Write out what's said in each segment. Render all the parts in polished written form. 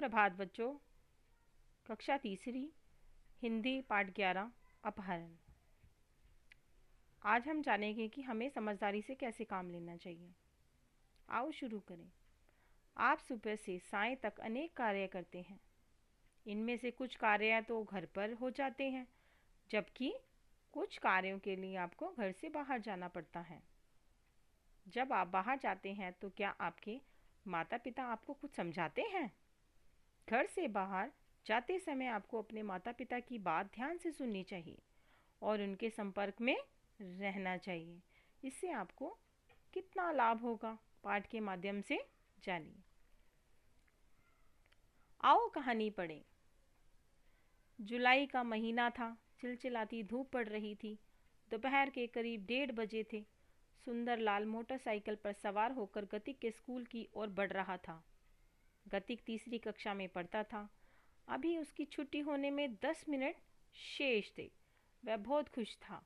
सुप्रभात बच्चों। कक्षा तीसरी हिंदी पाठ 11 अपहरण। आज हम जानेंगे कि हमें समझदारी से कैसे काम लेना चाहिए। आओ शुरू करें। आप सुबह से सायं तक अनेक कार्य करते हैं। इनमें से कुछ कार्य तो घर पर हो जाते हैं, जबकि कुछ कार्यों के लिए आपको घर से बाहर जाना पड़ता है। जब आप बाहर जाते हैं तो क्या आपके माता पिता आपको कुछ समझाते हैं? घर से बाहर जाते समय आपको अपने माता पिता की बात ध्यान से सुननी चाहिए और उनके संपर्क में रहना चाहिए। इससे आपको कितना लाभ होगा, पाठ के माध्यम से जानिए। आओ कहानी पढ़ें। जुलाई का महीना था। चिलचिलाती धूप पड़ रही थी। दोपहर के करीब 1:30 थे। सुंदरलाल मोटरसाइकिल पर सवार होकर गतिक के स्कूल की ओर बढ़ रहा था। गतिक तीसरी कक्षा में पढ़ता था। अभी उसकी छुट्टी होने में 10 मिनट शेष थे। वह बहुत खुश था।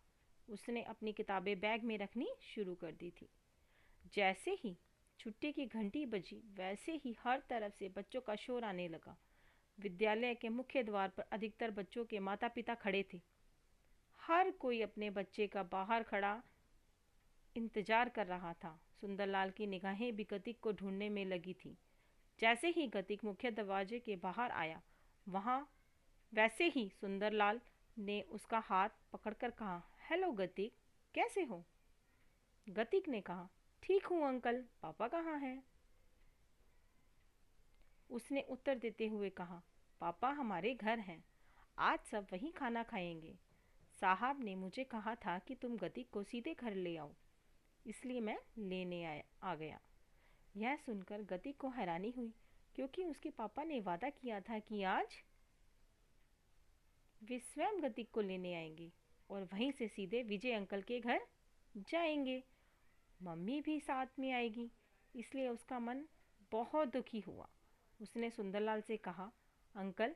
उसने अपनी किताबें बैग में रखनी शुरू कर दी थी। जैसे ही छुट्टी की घंटी बजी, वैसे ही हर तरफ से बच्चों का शोर आने लगा। विद्यालय के मुख्य द्वार पर अधिकतर बच्चों के माता पिता खड़े थे। हर कोई अपने बच्चे का बाहर खड़ा इंतजार कर रहा था। सुंदरलाल की निगाहें भी गतिक को ढूंढने में लगी थी। जैसे ही गतिक मुख्य दरवाजे के बाहर आया, वैसे ही सुंदरलाल ने उसका हाथ पकड़कर कहा, हेलो गतिक, कैसे हो? गतिक ने कहा, ठीक हूँ अंकल, पापा कहाँ हैं? उसने उत्तर देते हुए कहा, पापा हमारे घर हैं, आज सब वहीं खाना खाएंगे। साहब ने मुझे कहा था कि तुम गतिक को सीधे घर ले आओ, इसलिए मैं लेने आ गया। यह सुनकर गतिक को हैरानी हुई, क्योंकि उसके पापा ने वादा किया था कि आज वे स्वयं गतिक को लेने आएंगे और वहीं से सीधे विजय अंकल के घर जाएंगे। मम्मी भी साथ में आएगी, इसलिए उसका मन बहुत दुखी हुआ। उसने सुंदरलाल से कहा, अंकल,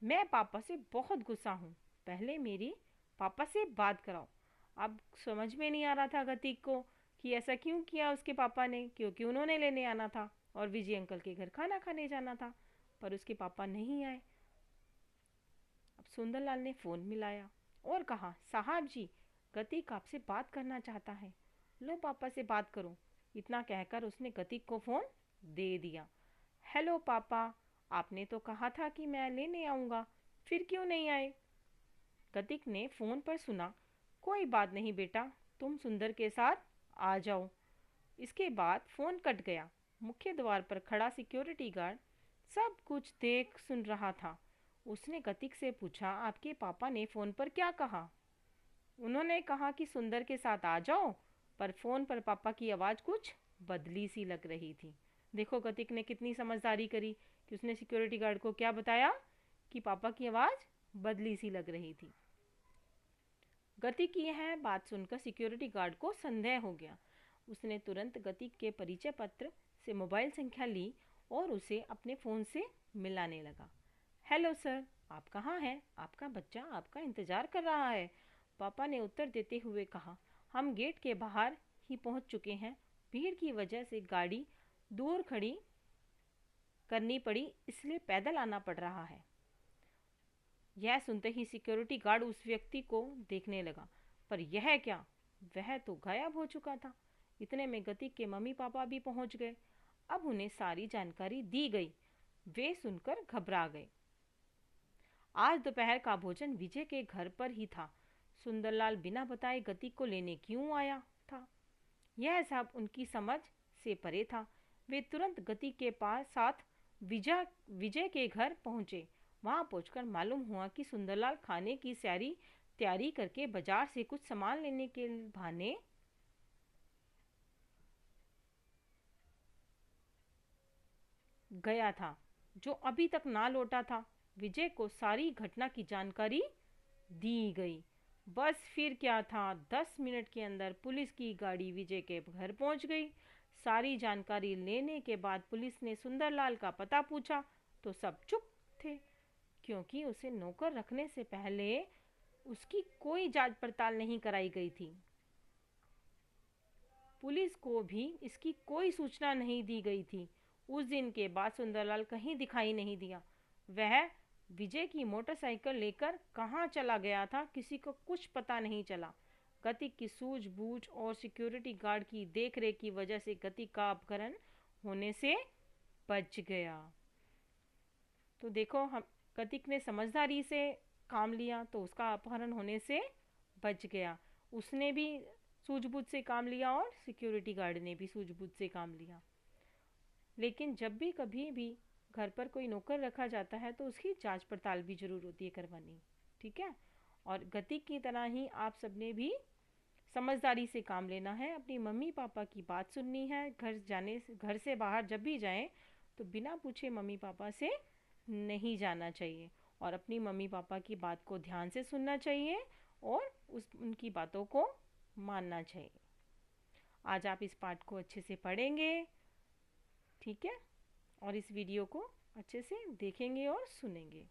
मैं पापा से बहुत गुस्सा हूँ, पहले मेरी पापा से बात कराओ। अब समझ में नहीं आ रहा था गतिक को कि ऐसा क्यों किया उसके पापा ने, क्योंकि उन्होंने लेने आना था और विजय अंकल के घर खाना खाने जाना था, पर उसके पापा नहीं आए। अब सुंदरलाल ने फ़ोन मिलाया और कहा, साहब जी, गतिक आपसे बात करना चाहता है, लो पापा से बात करो। इतना कहकर उसने गतिक को फ़ोन दे दिया। हेलो पापा, आपने तो कहा था कि मैं लेने आऊँगा, फिर क्यों नहीं आए? गतिक ने फ़ोन पर सुना, कोई बात नहीं बेटा, तुम सुंदर के साथ आ जाओ। इसके बाद फ़ोन कट गया। मुख्य द्वार पर खड़ा सिक्योरिटी गार्ड सब कुछ देख सुन रहा था। उसने गतिक से पूछा, आपके पापा ने फ़ोन पर क्या कहा? उन्होंने कहा कि सुंदर के साथ आ जाओ, पर फ़ोन पर पापा की आवाज़ कुछ बदली सी लग रही थी। देखो गतिक ने कितनी समझदारी करी कि उसने सिक्योरिटी गार्ड को क्या बताया कि पापा की आवाज़ बदली सी लग रही थी। गतिक की यह बात सुनकर सिक्योरिटी गार्ड को संदेह हो गया। उसने तुरंत गतिक के परिचय पत्र से मोबाइल संख्या ली और उसे अपने फ़ोन से मिलाने लगा। हेलो सर, आप कहाँ हैं? आपका बच्चा आपका इंतज़ार कर रहा है, पापा ने उत्तर देते हुए कहा। हम गेट के बाहर ही पहुंच चुके हैं। भीड़ की वजह से गाड़ी दूर खड़ी करनी पड़ी, इसलिए पैदल आना पड़ रहा है। यह सुनते ही सिक्योरिटी गार्ड उस व्यक्ति को देखने लगा, पर यह क्या, वह तो गायब हो चुका था। इतने में गतिक के मम्मी पापा भी पहुंच गए। अब उन्हें सारी जानकारी दी गई। वे सुनकर घबरा गए। आज दोपहर का भोजन विजय के घर पर ही था। सुंदरलाल बिना बताए गतिक को लेने क्यों आया था, यह सब उनकी समझ से परे था। वे तुरंत गतिक के पास साथ विजय के घर पहुंचे। वहां पहुंचकर मालूम हुआ कि सुंदरलाल खाने की सारी तैयारी करके बाजार से कुछ सामान लेने के बहाने गया था, जो अभी तक ना लौटा था। विजय को सारी घटना की जानकारी दी गई। बस फिर क्या था, 10 मिनट के अंदर पुलिस की गाड़ी विजय के घर पहुंच गई। सारी जानकारी लेने के बाद पुलिस ने सुंदरलाल का पता पूछा तो सब चुप थे, क्योंकि उसे नौकर रखने से पहले उसकी कोई जांच पड़ताल नहीं कराई गई थी। पुलिस को भी इसकी कोई सूचना नहीं दी गई थी। उस दिन के बाद सुंदरलाल कहीं दिखाई नहीं दिया। वह विजय की मोटरसाइकिल लेकर कहाँ चला गया था, किसी को कुछ पता नहीं चला। गतिक की सूझबूझ और सिक्योरिटी गार्ड की देखरेख की वजह से गतिक का अपहरण होने से बच गया। तो देखो, हम गतिक ने समझदारी से काम लिया तो उसका अपहरण होने से बच गया। उसने भी सूझबूझ से काम लिया और सिक्योरिटी गार्ड ने भी सूझबूझ से काम लिया। लेकिन जब भी कभी भी घर पर कोई नौकर रखा जाता है तो उसकी जांच पड़ताल भी जरूर होती है करवानी। ठीक है। और गतिक की तरह ही आप सबने भी समझदारी से काम लेना है, अपनी मम्मी पापा की बात सुननी है। घर से बाहर जब भी जाएं तो बिना पूछे मम्मी पापा से नहीं जाना चाहिए और अपनी मम्मी पापा की बात को ध्यान से सुनना चाहिए और उनकी बातों को मानना चाहिए। आज आप इस पाठ को अच्छे से पढ़ेंगे, ठीक है, और इस वीडियो को अच्छे से देखेंगे और सुनेंगे।